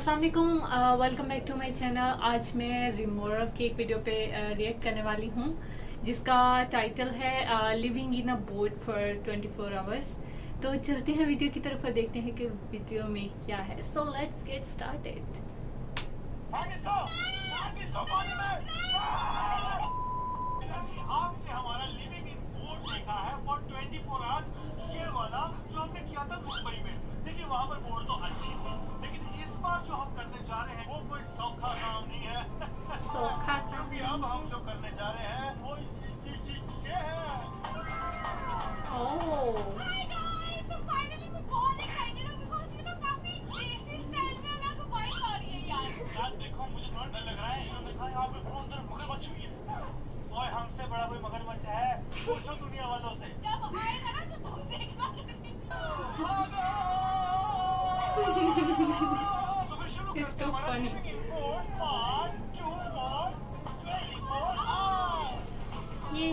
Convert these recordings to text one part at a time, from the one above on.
अस्सलाम वालेकुम, welcome back to my channel. आज मैं रिमोरव की एक वीडियो पे रिएक्ट करने वाली हूँ जिसका टाइटल है living in a boat for 24 hours. तो चलते हैं वीडियो की तरफ और देखते हैं कि वीडियो में क्या है। So let's get started. आपने हमारा लिविंग इन बोर्ड देखा है फॉर 24 आवर्स, ये वाला जो हमने किया था मुंबई में। देखिए वहाँ पर बोर्ड तो अच्छी थी, लेकिन इस बार जो हम करने जा रहे हैं वो कोई सौखा काम नहीं है। सौखा क्योंकि अब हम जो करने जा रहे हैं वो ये है। ओह, Hi guys! So finally मैं बहुत excited हूँ because you know काफी देसी स्टाइल में अलग वाइब आ रही है यार। यार देखो मुझे थोड़ा डर लग रहा है, इन्होंने कहा यहाँ पे बहुत अंदर मगरमच्छ हुई है। ओए हमसे बड़ा कोई मगरमच्छ है? पूछो दुनिया वालों से। जब आएगा ना तो तुम देखना। तो फिर शुरू It's करते so हैं हमारा funny. Living in board part 2 for 24 hours. ये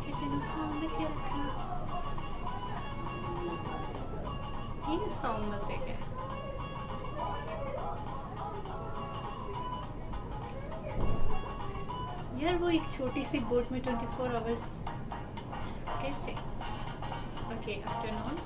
कितनी सॉन्ग के रखा। ये सॉन्ग मजे के। यार वो एक छोटी सी बोट में 24 आवर्स कैसे? Okay, afternoon.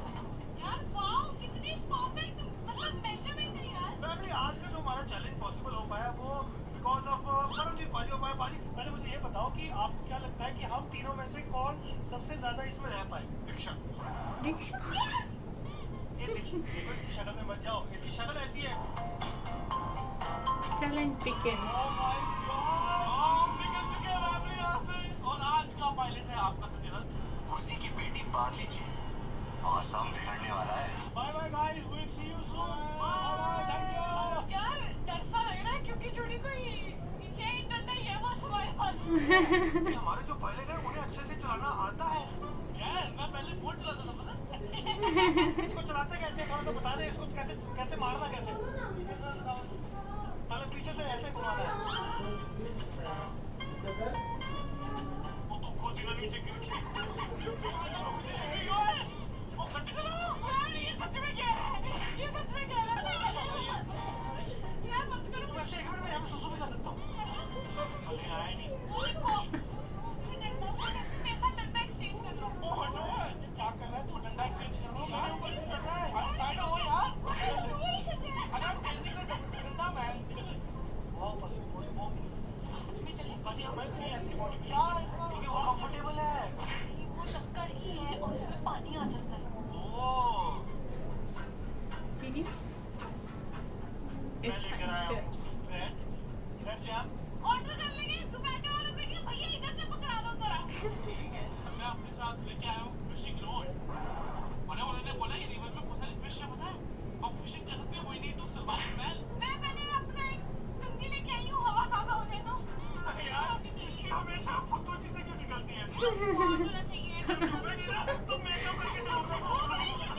यार वाओ कितनी परफेक्ट मतलब मेजरमेंट है यार। फैमिली, आज का जो हमारा चैलेंज पॉसिबल हो पाया वो बिकॉज ऑफ परमजीत पाजी हो पाया। पाजी पहले मुझे ये बताओ कि आपको क्या लगता है कि हम तीनों में से कौन सबसे ज्यादा इसमें रह पाए? दीक्षा, दीक्षा ये देखिए, देखो इसकी शक्ल में मत जाओ, इसकी शक्ल ऐसी है। Challenge begins. Oh my God! हम निकल चुके हैं फैमिली यहाँ से, और आज का पायलट है आपका सतीरथ। कुर्सी की पेटी बांध लीजिए, मौसम बिगड़ने वाला है। Bye bye guys, will see you soon. Bye, thank you. यार डर सा लग रहा है क्योंकि जुड़ी कोई ये इंटरनेट ये बस हमारे पास। हमारे जो पायलट है उन्हें अच्छे से चलाना आता है। यार मैं पहले बोट चलाता था, पता? इसको चलाते कैसे, थोड़ा सा बता दे। इसको कैसे कैसे मारना, कैसे? पहले पीछे से ऐसे घुमाना है। वो तो खुद ही ना नीचे गिर गई। वो कट गया। यार ये सच में क्या है? ये सच में क्या है? यार मत करो। वैसे एक मिनट में यहाँ पे सुसु भी कर सकता हूँ। अरे आया नहीं। मेरे साथ डंडा एक्सचेंज कर लो। ओ हटो, क्या कर रहा है तू? डंडा एक्सचेंज कर लो। मेरे ऊपर क्यों कर रहा है? अरे साइड हो यार। अरे आप चेंजिंग का डंडा मैन। वाह भाई, बॉडी बहुत भाजी हमें नहीं ऐसी बॉडी मिली क्योंकि वो कंफर्टेबल है। वो लक्कड़ की है और इसमें पानी आ जाता है। ओह, जीनियस। मैं लेकर आया हूँ रेड जैम। ऑर्डर कर लेंगे जोमैटो वालों को कि भैया इधर से पकड़ा दो जरा। मैं अपने साथ लेके आया हूँ फिशिंग रोड। उन्होंने बोला ये रिवर में बहुत सारी फिश है, पता है? अब फिशिंग कर सकते हैं। We need to survive man. मैं पहले अपना एक कंघी लेके आई हूँ, हवा ज्यादा हो जाए तो। यार इसकी हमेशा फुद्दू चीजें क्यों निकलती हैं? स्पॉट होना चाहिए। तुम मेकअप करके डूब रहे हो।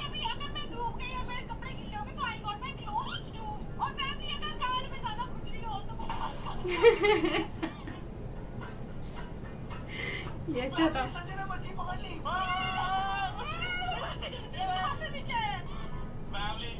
अभी अगर मैं डूब गई और मेरे कपड़े गीले हो गए तो I got my clothes too. और फैमिली अगर कार में ज्यादा खुजली हो तो ये अच्छा था। संजय ने मच्छी पकड़ ली। कहाँ लेके आया? फैमिली,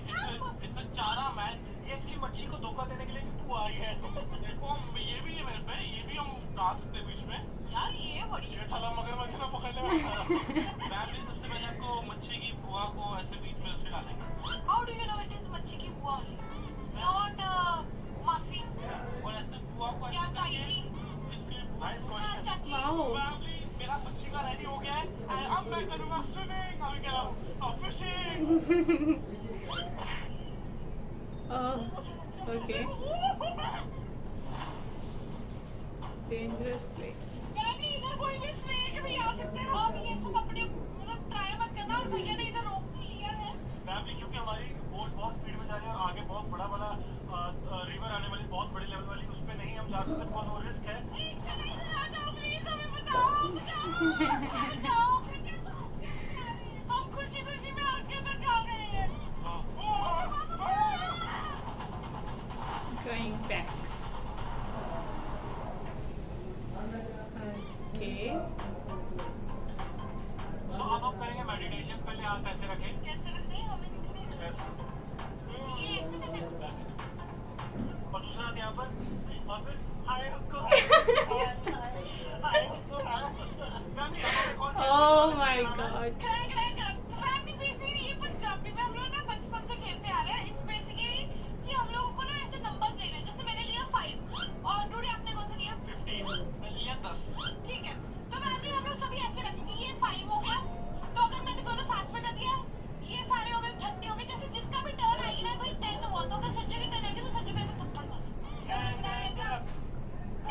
इट्स अ चारा मैन। ये एक्चुअली मच्छी को धोखा देने के लिए कि तू आई है। देखो ये भी है मेरे पे, ये भी हम डाल सकते हैं बीच में। यार ये बड़ी ये साला मगरमच्छ ना पकड़ ले। फैमिली, सबसे पहले आपको मच्छी की बुआ को ऐसे बीच में ऐसे डालेंगे। How do you know it is मच्छी की बुआ ओनली? नॉट मासी और ऐसे बुआ को या ऐसे ताई करके जी इसके नाइस या क्वेश्चन। चाची। वाओ। फैमिली, मेरा मच्छी का रेडी हो गया है। अब मैं करूंगा स्विमिंग। अभी कह रहा हूँ fishing. Okay, dangerous place. Family इधर कोई भी स्नेक भी आ सकते हैं। आप ये सब अपने मतलब ट्राई मत करना। और भैया ने इधर रोक लिया है। फैमिली, क्योंकि हमारी बोट बहुत स्पीड में जा रही है और आगे बहुत बड़ा वाला रिवर आने वाली, बहुत बड़े लेवल वाली, उस पे नहीं हम जा सकते बिकॉज वो रिस्क है। प्लीज हमें बचाओ, बचाओ। हम खुशी खुशी में आगे तक जा रहे हैं। Going back. Okay. सो अब हम करेंगे मेडिटेशन। पहले हाथ ऐसे रखें। कैसे बाद यहाँ पर और फिर हाय हुक्को हाय हुक्को गानी हमारे कौन oh my God. Family basically ये पंजाबी में हम लोग ना बचपन से खेलते आ रहे हैं। इट्स बेसिकली कि हम लोगों को ना ऐसे नंबर्स लेने हैं। जैसे मैंने लिया 5 और डूडी आपने कौन सा लिया? 15 मैं लिया 10 ठीक है, तो फैमिली हम लोग सभी ऐसे रखेंगे। ये 5 हो गया, तो अगर मैंने दोनों साथ में कर दिया, ये सारे हो गए 30 हो गए। जैसे जिसका भी टर्न आएगी ना भाई 10 हुआ, तो अगर संजय की टर्न आएगी तो संजय को एक थप्पड़ मार।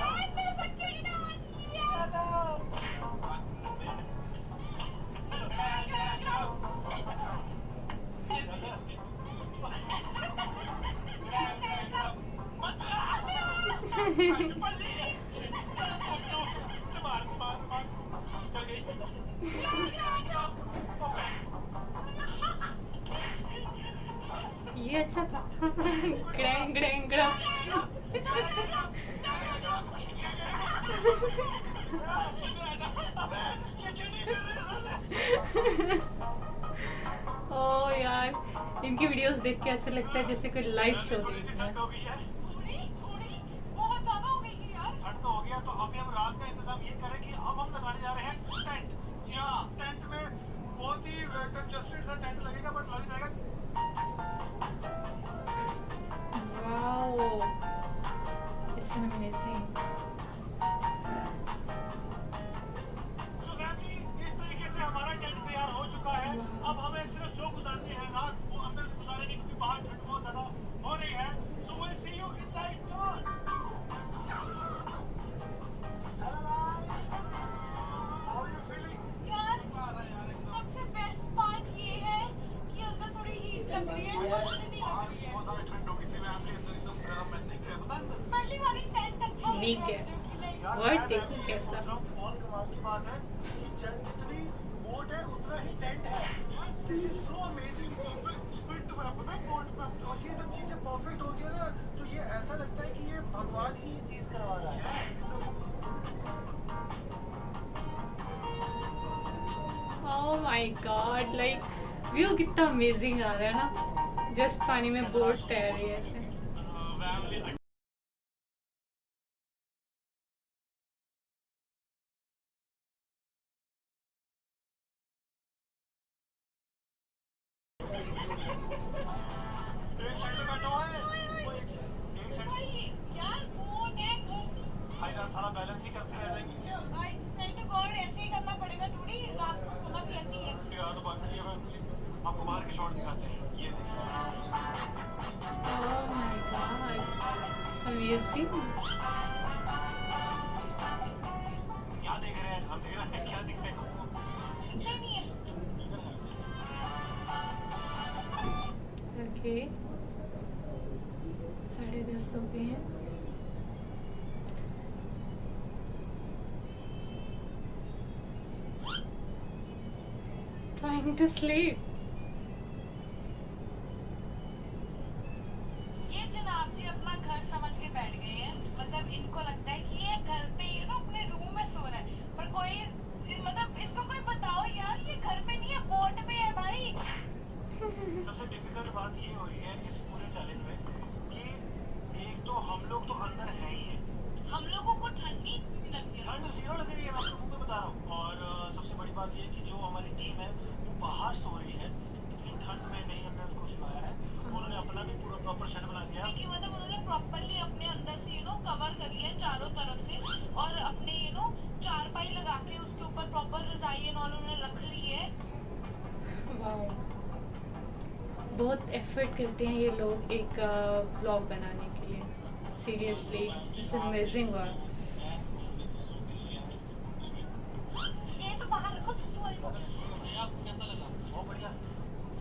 ऐसे बच्चे की डांस लिया। ये अच्छा था। ग्रैंग ग्रैंग ओ यार, इनकी वीडियोस देख के ऐसे लगता है जैसे कोई लाइव शो देख रहा है। ठंड हो गई है थोड़ी बहुत ज्यादा हो गई है यार। ठंड तो हो गया तो अभी हम रात का इंतजाम ये करें कि अब हम लगाने जा रहे हैं टेंट। जी हाँ, टेंट में बहुत ही कंजस्टेड सा टेंट लगेगा बट लग जाएगा। Wow, it's amazing. So family, इस तरीके से हमारा टेंट तैयार हो चुका है। अब हमें सिर्फ जो गुजारनी है रात वो अंदर गुजारेंगे क्योंकि बाहर ठंड बहुत ज्यादा हो रही है। So we'll see you inside. Come on. Hello guys. How are you feeling? यार आ रहा है यार एकदम। सबसे बेस्ट पार्ट ये है कि अंदर थोड़ी हीट लग रही है, ठंड नहीं लग रही है। बहुत ज्यादा ठंड हो गई थी। मैं आपके अंदर एकदम गर्म महसूस किया। पता है? पहली बार टेंट अच्छा लग ठीक रहा है। है, जो कि like यार, What मैं देखो ये कैसा। सोच रहा हूँ, बहुत कमाल की बात है कि जितनी बोट है उतना ही टेंट है। This is so amazing, perfect fit हुआ है, पता है बोट पे। और ये जब चीजें परफेक्ट होती है ना तो ये ऐसा लगता है कि ये भगवान ही ये चीज करवा रहा है। Oh my God, like view कितना अमेजिंग आ रहा है ना। जस्ट पानी में बोट तैर रही है ऐसे। एक साइड में बैठा हुआ है वो एक साइड भाई यार बोट है भाई रात सारा बैलेंस ही करते रह जाएंगे क्या? गाइस, सेट गॉड ऐसे ही करना पड़ेगा। टूडी रात को सोना भी ऐसे ही है। यार तो बात करिए, मैं आपको बाहर के शॉट दिखाते हैं। ये देखिए ओह माय गॉड, अमेजिंग। क्या देख रहे हैं? हम देख रहे हैं क्या दिख रहे हैं? इतना नहीं है। ओके, 10:30 हो गए हैं। Trying to sleep. ये जनाब जी अपना घर समझ के बैठ गए हैं। मतलब इनको लगता है कि ये घर पे ही ना अपने रूम में सो रहा है, पर कोई मतलब इसको कोई बताओ यार, ये घर पे नहीं है, बोट पे है भाई। सबसे डिफिकल्ट बात ये हो रही है इस पूरे चैलेंज में कि एक तो हम लोग तो अंदर है ही है। हम लोगों को ठंड नहीं लग रही है। ठंड जीरो लग रही है, मैं आपको मुंह पे बता रहा हूँ। और सबसे बड़ी बात ये है कि जो हमारी टीम है वो बाहर सो रही है। इतनी ठंड में नहीं हमने उसको सुलाया है। उन्होंने अपना भी पूरा प्रॉपर शेड बना दिया। कि मतलब उन्होंने प्रॉपर्ली अपने अंदर से कवर कर लिया है चारों तरफ से, और अपने चारपाई लगा के उसके ऊपर प्रॉपर रजाई एंड ऑल उन्होंने रख ली है। वाओ, बहुत एफर्ट करते हैं ये लोग एक व्लॉग बनाने के लिए। Seriously it's amazing work. ये तो बाहर रखो, सुसु वाली बोतल। बहुत बढ़िया।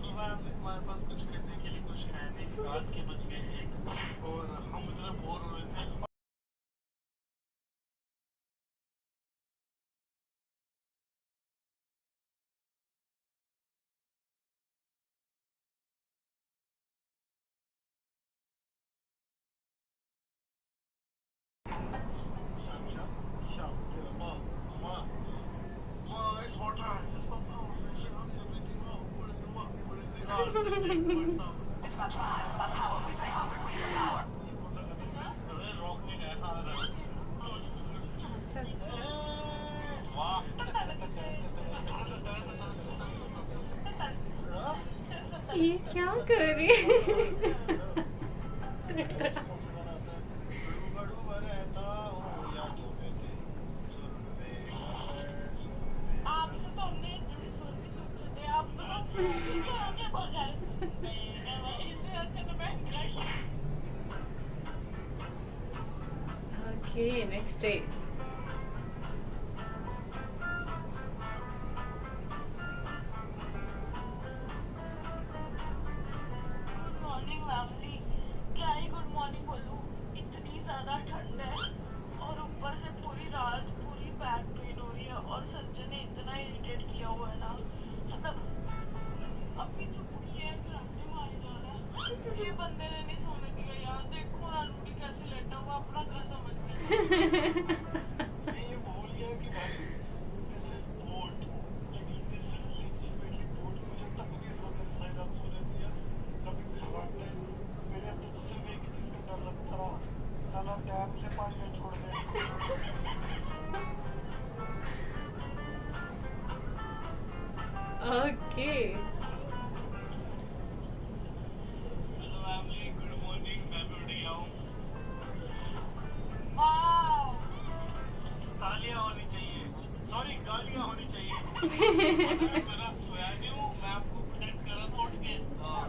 सुबह हमारे पास कुछ करने के लिए कुछ है नहीं। रात के बज गए 1 और हम इतना बोर हो रहे थे। It's water. It's my mouth. It's your hungry. It's my drive. It's my power. We say hungry. We your power. ये क्या कर रही है? आपसे तो हमने थोड़ी सुन भी सुन थे, आप तो आगे बगैर सुनते हैं। इससे अच्छा तो मैं okay, next day. Good morning family. क्या ही गुड मॉर्निंग बोलूं, इतनी ज्यादा ठंड है और ऊपर से पूरी रात पूरी बैक पेन हो रही है और संजय ने इतना इरिटेट किया हुआ है ना, मतलब अभी जो कुड़ी है घराटे मारे जा रहा है। ये बंदे ने नहीं सोने दिया यार, देखो ना रूडी कैसे लेटा हुआ अपना घर समझ के। ये भूल गया कि भाई दिस इज बोट, लेकिन दिस इज लिटरली बोट। मुझे तक भी इस वक्त साइड आप सोने दिया कभी खराटे। मेरे अब तो सिर्फ एक ही चीज का डर लगता रहा, साला डैम से पानी नहीं छोड़ दे। Okay, hello family, good morning. मैं भी उठ गया हूँ। वाओ, तालियां होनी चाहिए, सॉरी गालियां होनी चाहिए। मेरा सोया नहीं हूँ, मैं आपको प्रोटेक्ट कर रहा था उठ के। हाँ।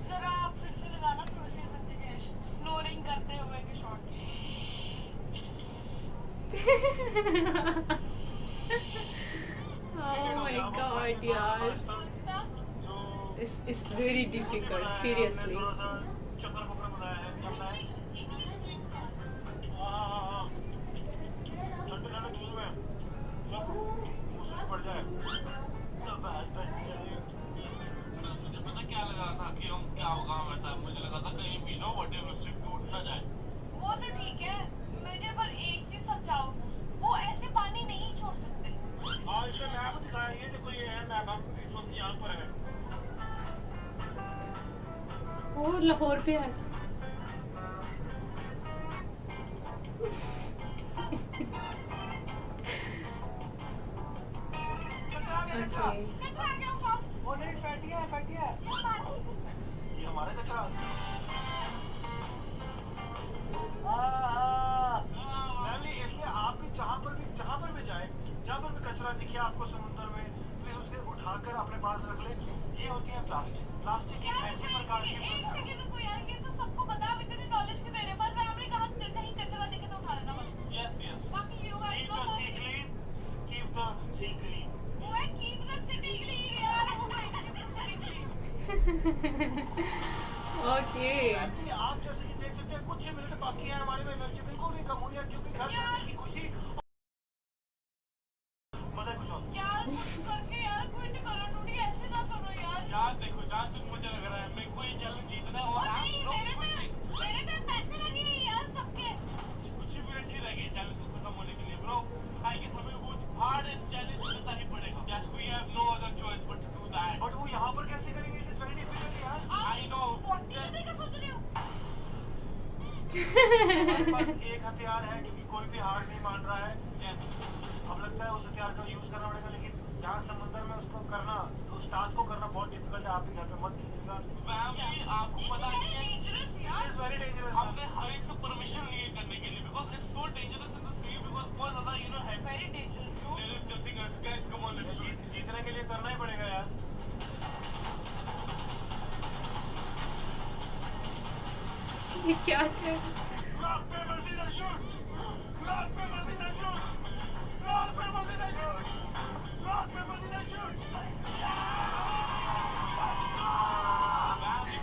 जरा आप फिर से लगाना थोड़ी सी संजय के स्नोरिंग करते हुए के शॉट। oh my god यार, it's very difficult, seriously. थोड़ा सा चक्कर पकड़ बनाया है, क्या बनाया है? इंग्लिश हाँ। ठंडे ठंडे दूध में जब मुझे पड़ जाए तब बैठ बैठ चलिए। मुझे पता क्या लगा था कि हम क्या होगा हमारे साथ। मुझे लगा था कहीं भी नो वट एवर सिर्फ टूट ना जाए। वो तो ठीक है, मुझे पर एक चीज समझाओ, वो ऐसे पानी नहीं छोड़ सकते। हाँ, इसे मैप दिखाया, ये देखो ये है मैप, हम इस वक्त यहाँ पर है। वो लाहौर पे आया था। कचरा आ गया, कचरा। Okay. कचरा क्या हुआ? वो नहीं, पैटियाँ है, पैटियाँ। ये हमारा कचरा। फैमिली, इसलिए आप भी जहाँ पर भी जाए, जहाँ पर भी कचरा दिखे आपको समुद्र में, प्लीज उसे उठाकर अपने पास रख ले। ये होती है प्लास्टिक। प्लास्टिक एक ऐसी प्रकार की एक सेकंड रुको यार, ये सब सबको पता, आप इतनी नॉलेज क्यों दे रहे हैं? बस फैमिली कहाँ कहीं कचरा दिखे तो उठा लेना बस। Yes yes. बाकी you guys keep know the sea clean, keep the sea clean. वो है keep the city clean यार, वो है keep the city clean। Okay. Family, आप जैसे कि देख सकते हैं कुछ ही मिनट बाकी है हमारे में, एनर्जी बिल्कुल भी कम हुई है क्योंकि घर जाने की खुशी मजा कुछ और। यार कुछ करके यार क्विट करो, रूडी ऐसे ना करो यार। यार देखो, जहाँ तक मुझे लग रहा है मेरे को ये चैलेंज जीतना है और और आप नहीं, लोग मेरे पे पैसे लगे हैं यार सबके। कुछ ही मिनट ही रह गए चैलेंज को खत्म होने के लिए। ब्रो, आई गेस हमें वो हार्ड चैलेंज करना ही पड़ेगा। Yes, we have no other choice but to do that. But वो यहाँ पर कैसे करेंगे? इट इज वेरी डिफिकल्ट यार। I know. 40 करने का सोच रहे हो? हमारे पास एक हथियार है क्योंकि कोई भी हार नहीं मान रहा है। Yes. अब लगता है उस हथियार का यूज करना पड़ेगा, लेकिन यहाँ समुद्र में उसको करना, उस टास्क को करना बहुत डिफिकल्ट है। आप भी घर पे मत कीजिएगा। आपको पता नहीं है, डेंजरस यार। It's very dangerous. हमने हर एक से परमिशन ली है करने के लिए because it's so dangerous in the sea, because बहुत ज्यादा है very dangerous. There is something else. Guys come on, let's do it. जीतने के लिए करना ही पड़ेगा यार। ये क्या कर? Rock paper scissors shoot, rock paper scissors shoot, rock paper scissors shoot, rock paper scissors shoot.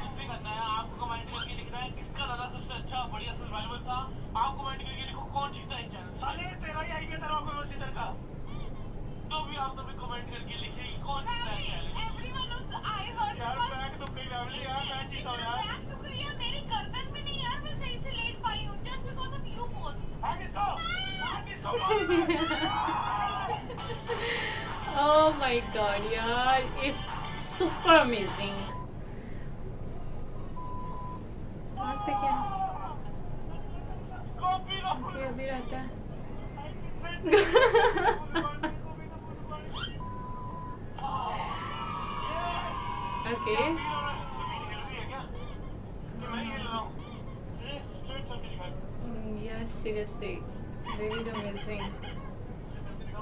कुछ नहीं करना है, आपको कमेंट करके लिखना है किसका दादा सबसे अच्छा बढ़िया सर्वाइवल था। आप कमेंट करके लिखो कौन जीता है चैनल। साले तेरा ही आइडिया था रॉक पेपर सीजर का। तो भी आप तभी कमेंट करके लिखे कि कौन जीता है channel. Everyone knows I heard यार बैक तो गई फैमिली, यार मैं जीता हूँ यार। बैक दुख रही है मेरी गर्दन में नहीं यार, मैं सही से लेट पाई हूँ just because of you both. Oh my god यार, it's super amazing. पास पे क्या? Okay, अभी रहता है। Okay. Seriously really amazing.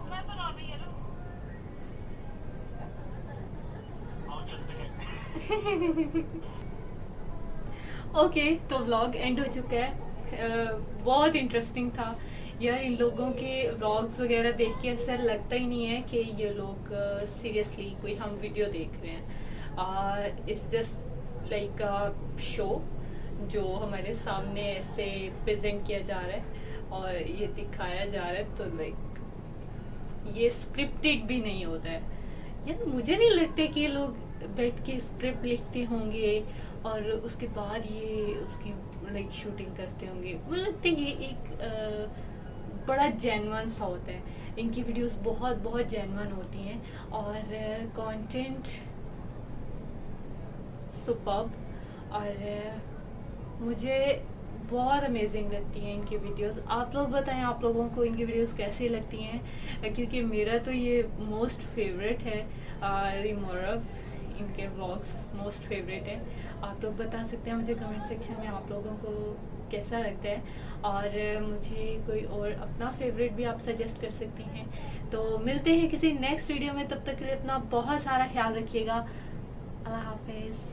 मैं तो नॉर्मल येलो। आओ चलते हैं। ओके तो व्लॉग एंड हो चुका है। बहुत इंटरेस्टिंग था यार, इन लोगों के व्लॉग्स वगैरह देख के ऐसा लगता ही नहीं है कि ये लोग सीरियसली कोई हम वीडियो देख रहे हैं। It's just like a show जो हमारे सामने ऐसे प्रेजेंट किया जा रहा है और ये दिखाया जा रहा है, तो लाइक ये स्क्रिप्टेड भी नहीं होता है यार। मुझे नहीं लगता कि ये लोग बैठ के स्क्रिप्ट लिखते होंगे और उसके बाद ये उसकी लाइक शूटिंग करते होंगे। मुझे लगता है ये एक बड़ा जेन्युइन सा होता है। इनकी वीडियोस बहुत बहुत जेन्युइन होती हैं और कंटेंट सुपर्ब, और मुझे बहुत अमेजिंग लगती हैं इनकी वीडियोस। आप लोग बताएं आप लोगों को इनकी वीडियोस कैसी लगती हैं, क्योंकि मेरा तो ये मोस्ट फेवरेट है। रिमोरव इनके व्लॉग्स मोस्ट फेवरेट है। आप लोग बता सकते हैं मुझे कमेंट सेक्शन में आप लोगों को कैसा लगता है, और मुझे कोई और अपना फेवरेट भी आप सजेस्ट कर सकती हैं। तो मिलते हैं किसी नेक्स्ट वीडियो में, तब तक के लिए अपना बहुत सारा ख्याल रखिएगा। अल्लाह हाफिज़।